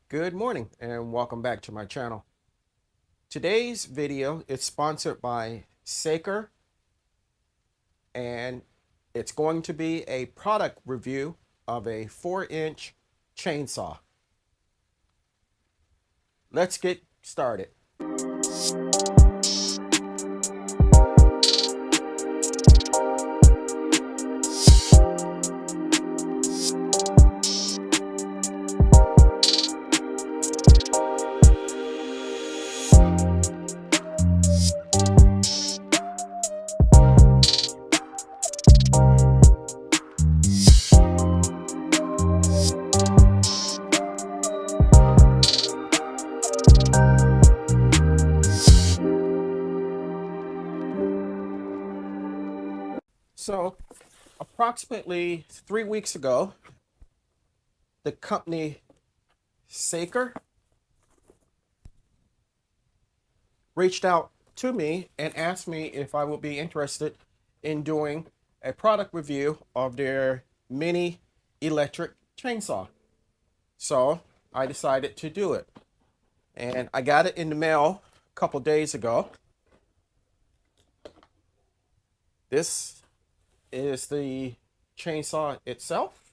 Good morning and welcome back to my channel. Today's video is sponsored by Saker, and it's going to be a product review of a 4-inch chainsaw. Let's get started. So, approximately 3 weeks ago, the company Saker reached out to me and asked me if I would be interested in doing a product review of their mini electric chainsaw. So I decided to do it. And I got it in the mail a couple days ago. This is the chainsaw itself.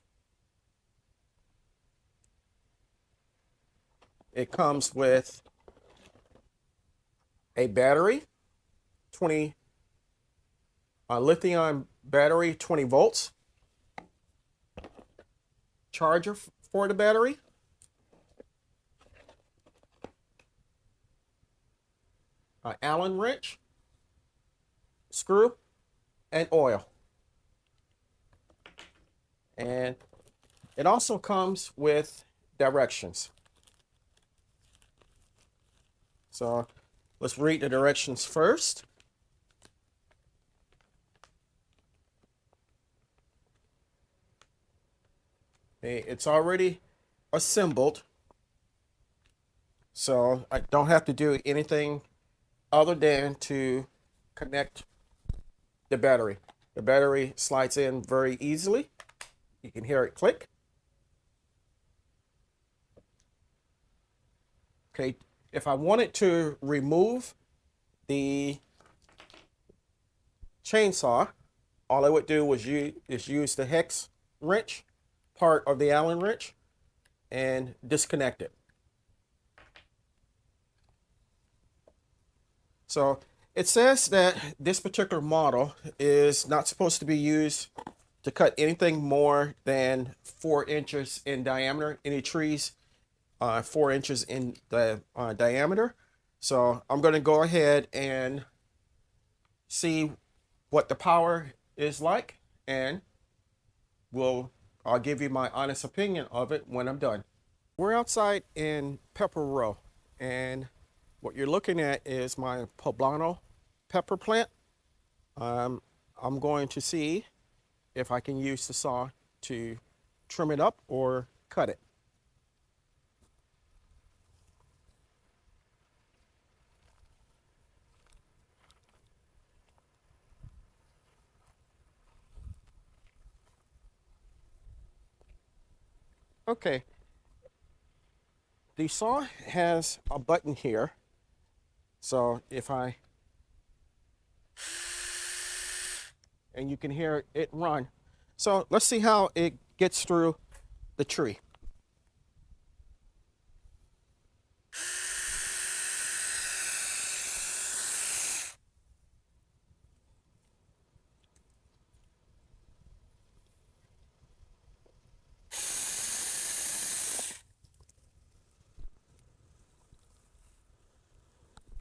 It comes with a battery, 20 lithium battery, 20 volts, charger for the battery, an Allen wrench, screw, and oil. And it also comes with directions. So let's read the directions first. Okay, it's already assembled, so I don't have to do anything other than to connect the battery. The battery slides in very easily. You can hear it click. Okay, if I wanted to remove the chainsaw, all I would do was use the hex wrench, part of the Allen wrench, and disconnect it. So it says that this particular model is not supposed to be used to cut anything more than 4 inches in diameter. Any trees 4 inches in the diameter. So I'm going to go ahead and see what the power is like, and I'll give you my honest opinion of it when I'm done. We're outside in Pepper Row, and what you're looking at is my poblano pepper plant. I'm going to see if I can use the saw to trim it up or cut it. Okay, the saw has a button here. So and you can hear it run. So let's see how it gets through the tree.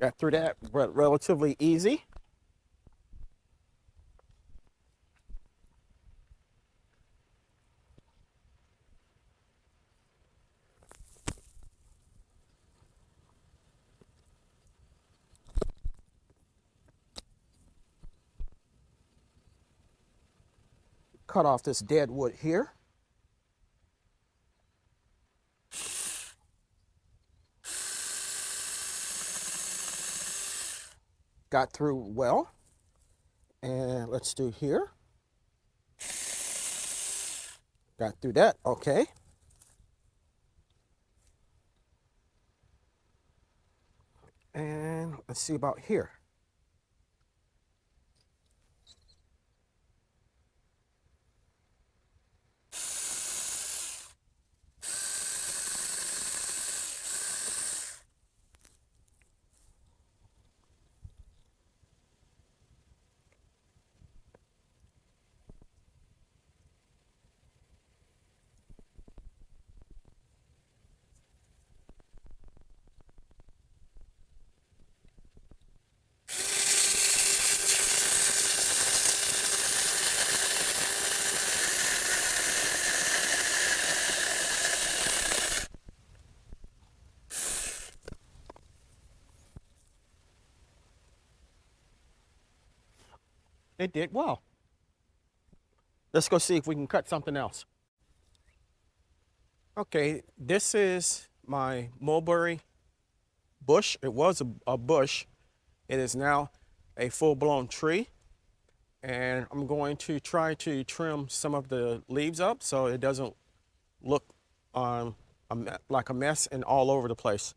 Got through that relatively easy. Cut off this dead wood here. Got through well. And let's do here. Got through that, okay. And let's see about here. It did well. Let's go see if we can cut something else. Okay, this is my mulberry bush. It was a bush. It is now a full-blown tree. And I'm going to try to trim some of the leaves up so it doesn't look like a mess and all over the place.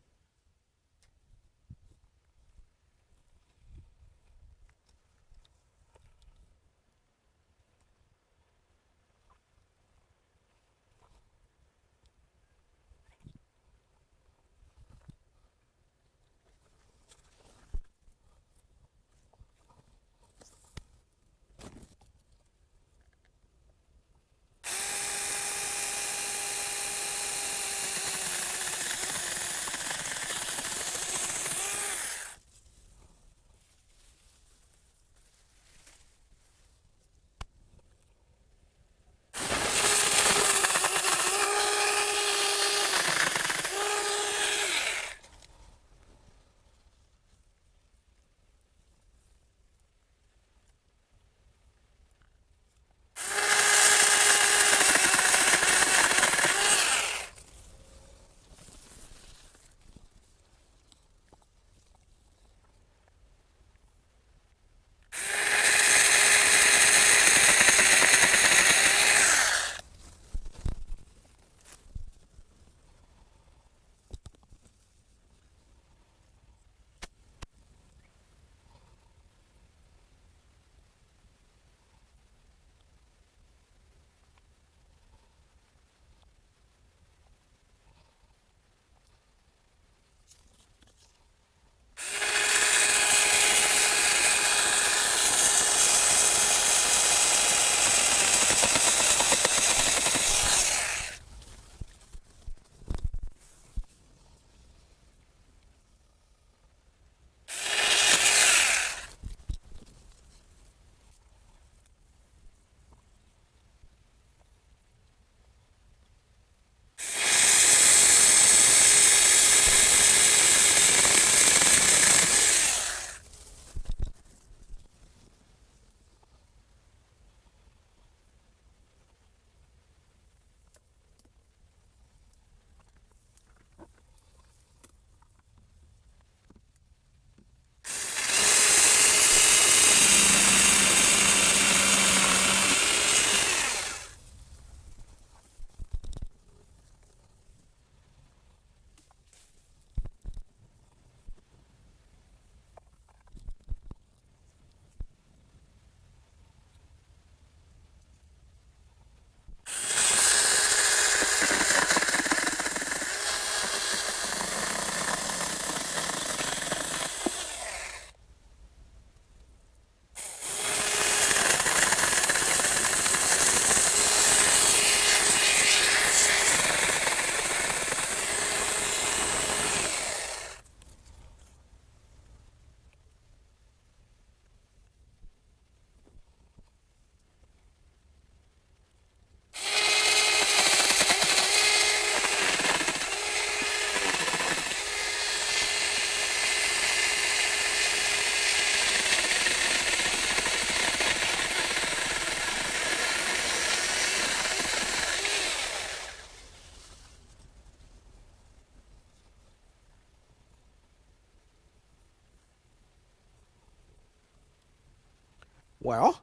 Well,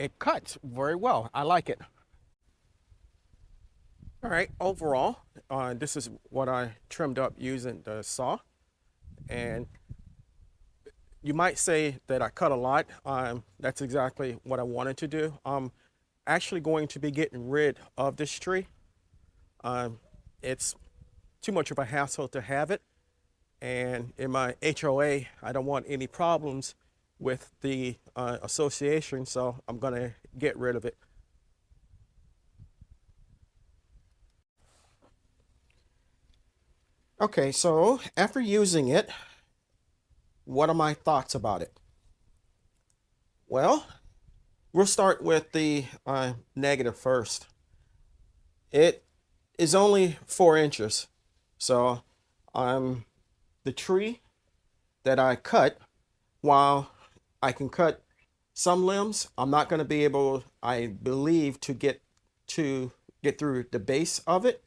it cuts very well. I like it. All right, overall, this is what I trimmed up using the saw. And you might say that I cut a lot. That's exactly what I wanted to do. I'm actually going to be getting rid of this tree. It's too much of a hassle to have it. And in my HOA, I don't want any problems with the association, so I'm going to get rid of it. Okay, so after using it, what are my thoughts about it? Well, we'll start with the negative first. It is only 4 inches, so the tree that I cut, while I can cut some limbs, I'm not going to be able, I believe, to get through the base of it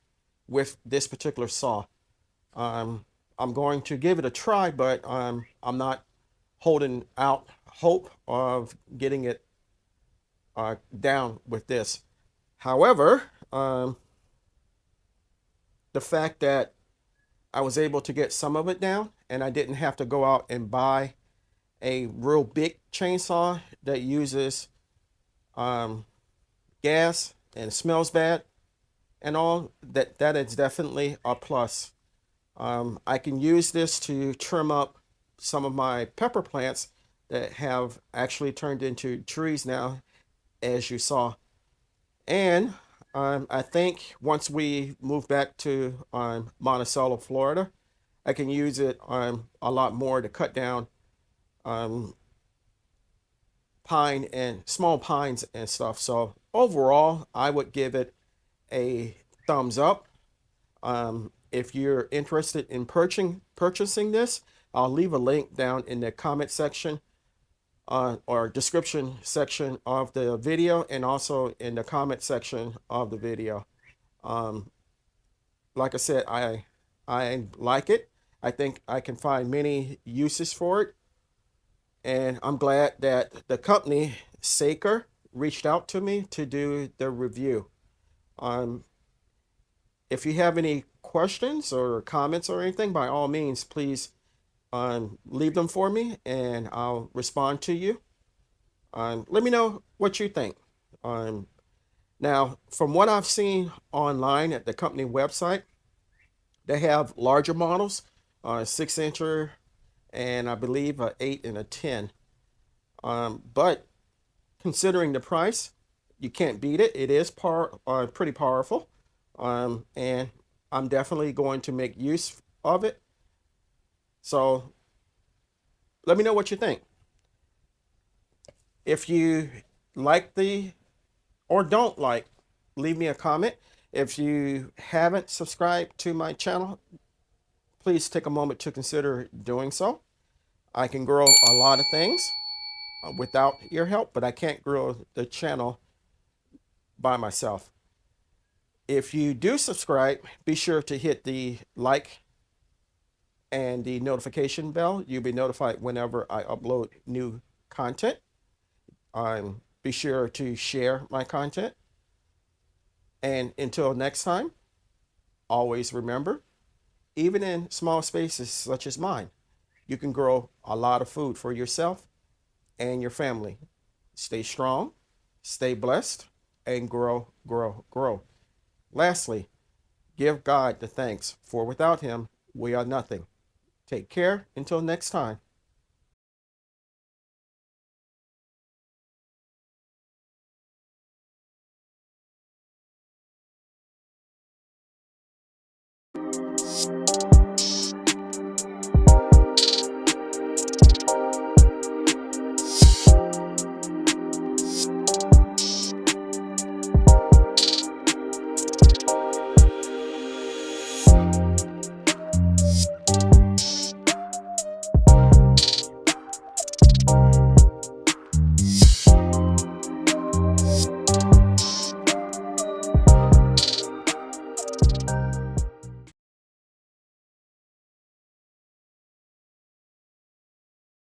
with this particular saw. Um, I'm going to give it a try, but I'm not holding out hope of getting it down with this. However, the fact that I was able to get some of it down and I didn't have to go out and buy a real big chainsaw that uses um, gas and smells bad and all, that is definitely a plus. I can use this to trim up some of my pepper plants that have actually turned into trees now, as you saw. And I think once we move back to Monticello, Florida, I can use it a lot more to cut down um, pine and small pines and stuff. So overall, I would give it a thumbs up. If you're interested in purchasing this, I'll leave a link down in the comment section or description section of the video, and also in the comment section of the video. Um, like I said, I like it. I think I can find many uses for it, and I'm glad that the company Saker reached out to me to do the review. Um, if you have any questions or comments or anything, by all means, please leave them for me, and I'll respond to you. Let me know what you think. Um, Now, from what I've seen online at the company website, they have larger models, 6 incher, and I believe a 8 and a 10. But considering the price, you can't beat it. It is pretty powerful, and I'm definitely going to make use of it. So let me know what you think. If you like the or don't like, leave me a comment. If you haven't subscribed to my channel, please take a moment to consider doing so. I can grow a lot of things without your help, but I can't grow the channel by myself. If you do subscribe, be sure to hit the like and the notification bell. You'll be notified whenever I upload new content. Be sure to share my content. And until next time, always remember, even in small spaces such as mine, you can grow a lot of food for yourself and your family. Stay strong, stay blessed, and grow, grow, grow. Lastly, give God the thanks, for without Him, we are nothing. Take care until next time.